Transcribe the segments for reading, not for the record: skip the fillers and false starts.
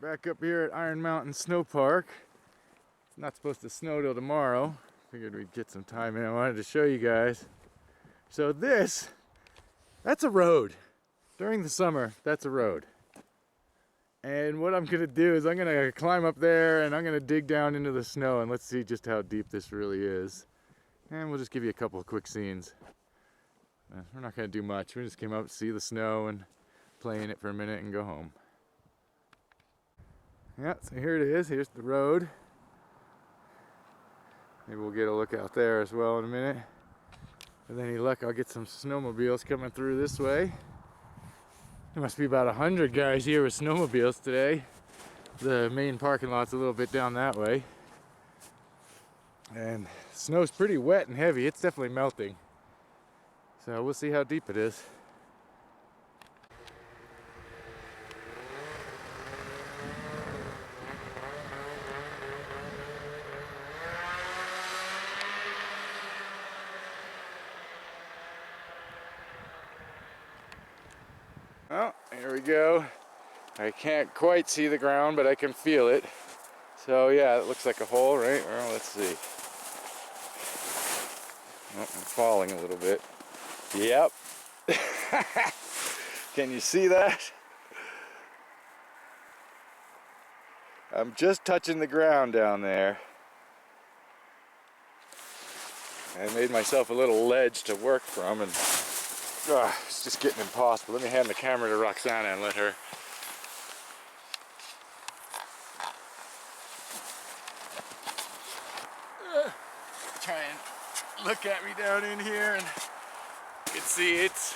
Back up here at Iron Mountain Snow Park. It's not supposed to snow till tomorrow. Figured we'd get some time in. I wanted to show you guys. So that's a road. During the summer, that's a road. And what I'm gonna do is I'm gonna climb up there and I'm gonna dig down into the snow and let's see just how deep this really is. And we'll just give you a couple of quick scenes. We're not gonna do much. We just came up to see the snow and play in it for a minute and go home. Yeah, so here it is. Here's the road. Maybe we'll get a look out there as well in a minute. With any luck, I'll get some snowmobiles coming through this way. There must be about 100 guys here with snowmobiles today. The main parking lot's a little bit down that way. And snow's pretty wet and heavy. It's definitely melting. So we'll see how deep it is. Oh, here we go. I can't quite see the ground, but I can feel it. So yeah, it looks like a hole, right? Well, let's see. Oh, I'm falling a little bit. Yep. Can you see that? I'm just touching the ground down there. I made myself a little ledge to work from, and it's just getting impossible. Let me hand the camera to Roxana and let her. Try and look at me down in here, and you can see it's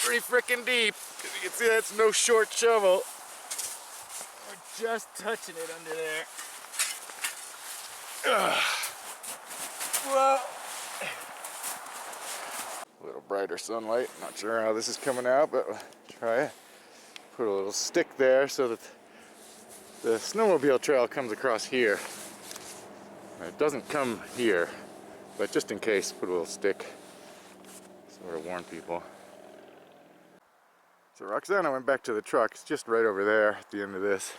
pretty freaking deep. You can see that's no short shovel. We're just touching it under there. Whoa. A little brighter sunlight. Not sure how this is coming out, but we'll try it. Put a little stick there so that the snowmobile trail comes across here. It doesn't come here, but just in case, put a little stick. Sort of warn people. So Roxana went back to the truck. It's just right over there at the end of this.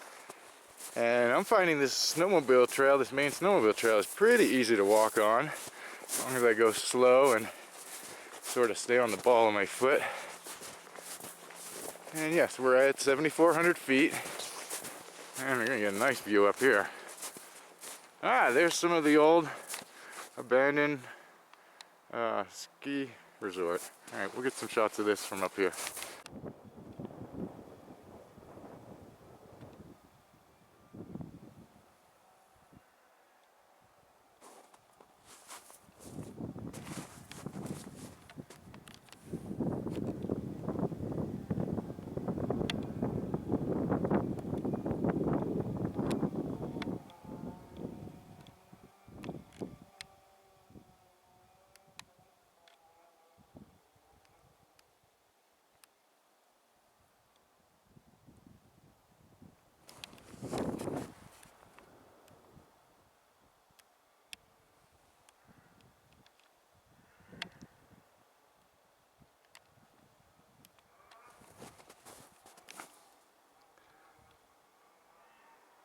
And I'm finding this snowmobile trail, this main snowmobile trail, is pretty easy to walk on. As long as I go slow and sort of stay on the ball of my foot. And yes, we're at 7,400 feet. And we're gonna get a nice view up here. Ah, there's some of the old abandoned ski resort. Alright, we'll get some shots of this from up here.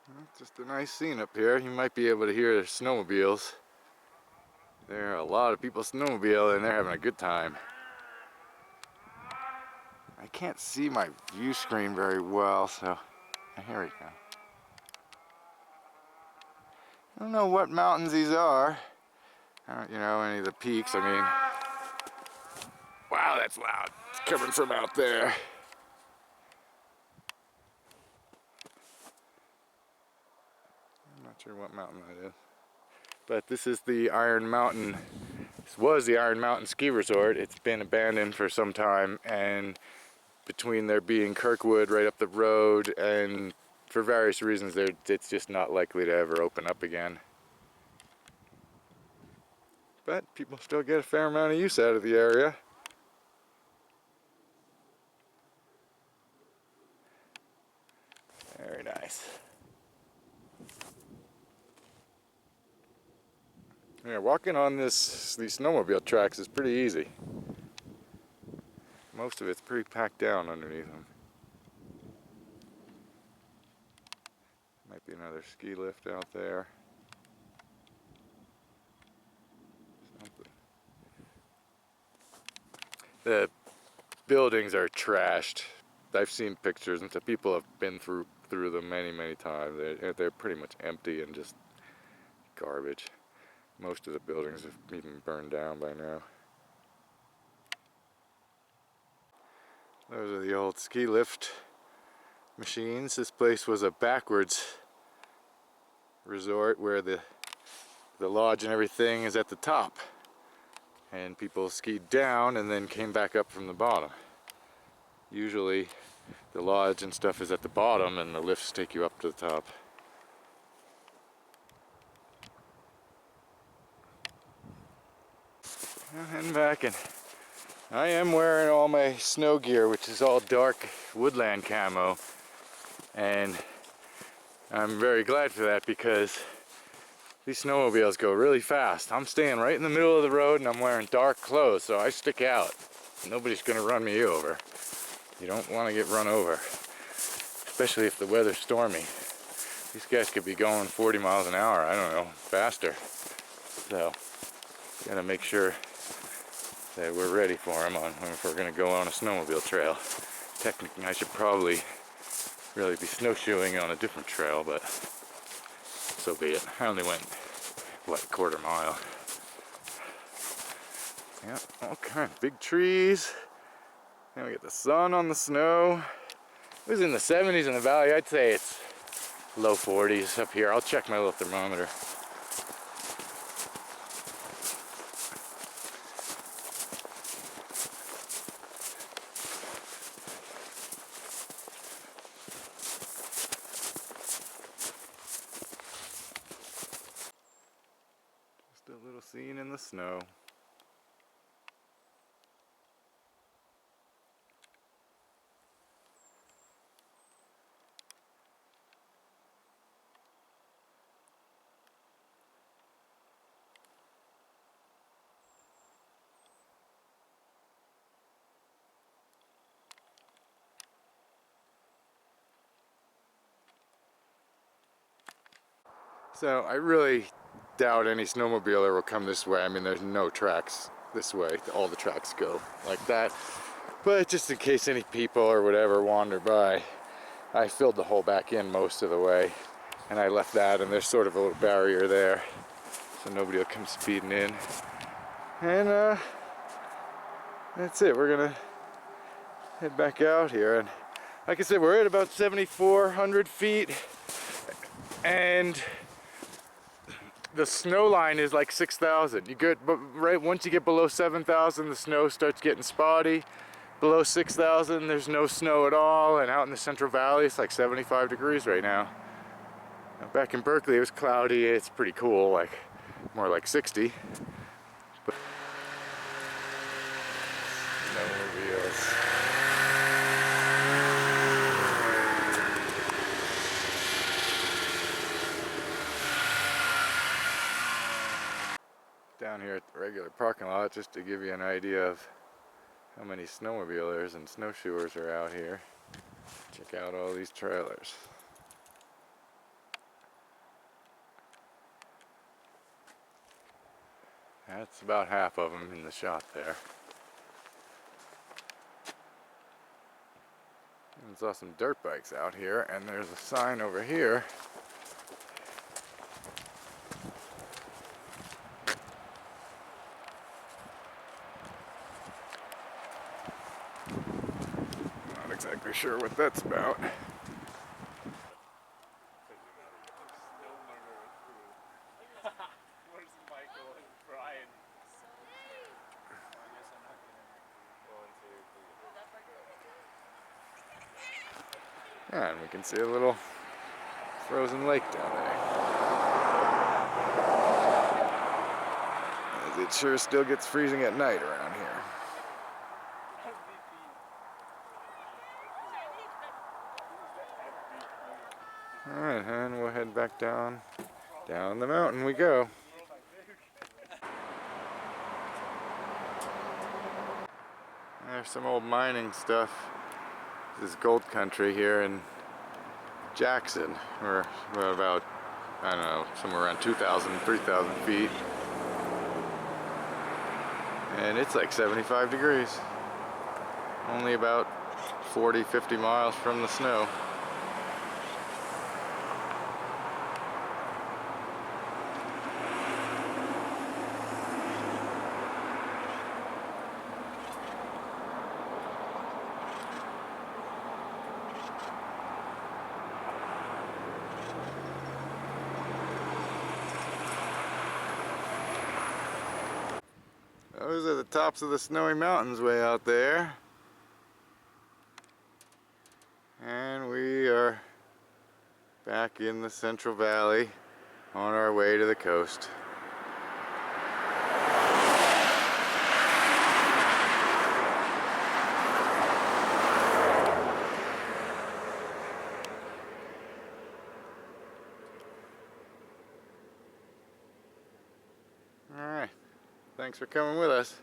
Well, just a nice scene up here. You might be able to hear the snowmobiles. There are a lot of people snowmobile and they're having a good time. I can't see my view screen very well, so here we go. I don't know what mountains these are. I don't, any of the peaks. I mean, wow, that's loud. It's coming from out there. I'm not sure what mountain that is. But this is the Iron Mountain. This was the Iron Mountain Ski Resort. It's been abandoned for some time, and between there being Kirkwood right up the road and for various reasons it's just not likely to ever open up again. But people still get a fair amount of use out of the area. Very nice. Yeah, walking on these snowmobile tracks is pretty easy. Most of it's pretty packed down underneath them. Might be another ski lift out there. Something. The buildings are trashed. I've seen pictures and so people have been through them many times. They're pretty much empty and just garbage. Most of the buildings have even burned down by now. Those are the old ski lift machines. This place was a backwards resort where the lodge and everything is at the top. And people skied down and then came back up from the bottom. Usually the lodge and stuff is at the bottom and the lifts take you up to the top. I'm heading back, and I am wearing all my snow gear, which is all dark woodland camo, and I'm very glad for that because these snowmobiles go really fast. I'm staying right in the middle of the road and I'm wearing dark clothes, so I stick out. Nobody's gonna run me over. You don't want to get run over, especially if the weather's stormy. These guys could be going 40 miles an hour, I don't know, faster. So, gotta make sure that we're ready for them if we're gonna go on a snowmobile trail. Technically, I should probably really be snowshoeing on a different trail, but so be it. I only went, what, a quarter mile. Yeah, all kinds of big trees. Then we get the sun on the snow. It was in the 70s in the valley. I'd say it's low 40s up here. I'll check my little thermometer. Just a little scene in the snow. So I really doubt any snowmobiler will come this way. I mean, there's no tracks this way. All the tracks go like that. But just in case any people or whatever wander by, I filled the hole back in most of the way. And I left that, and there's sort of a little barrier there, so nobody will come speeding in. And that's it. We're gonna head back out here. And like I said, we're at about 7,400 feet. And the snow line is like 6,000. You get, but right once you get below 7,000, the snow starts getting spotty. Below 6,000, there's no snow at all, and out in the Central Valley, it's like 75 degrees right now. Now back in Berkeley, it was cloudy. It's pretty cool, like more like 60. But snowmobiles. Down here at the regular parking lot, just to give you an idea of how many snowmobilers and snowshoers are out here. Check out all these trailers. That's about half of them in the shot there. I saw some dirt bikes out here, and there's a sign over here. Not exactly sure what that's about. And we can see a little frozen lake down there. As it sure still gets freezing at night around here. Alright, and we'll head back down the mountain we go. There's some old mining stuff. This is gold country here in Jackson. We're about, I don't know, somewhere around 2,000, 3,000 feet. And it's like 75 degrees. Only about 40, 50 miles from the snow. Those are the tops of the snowy mountains way out there. And we are back in the Central Valley on our way to the coast. All right. Thanks for coming with us.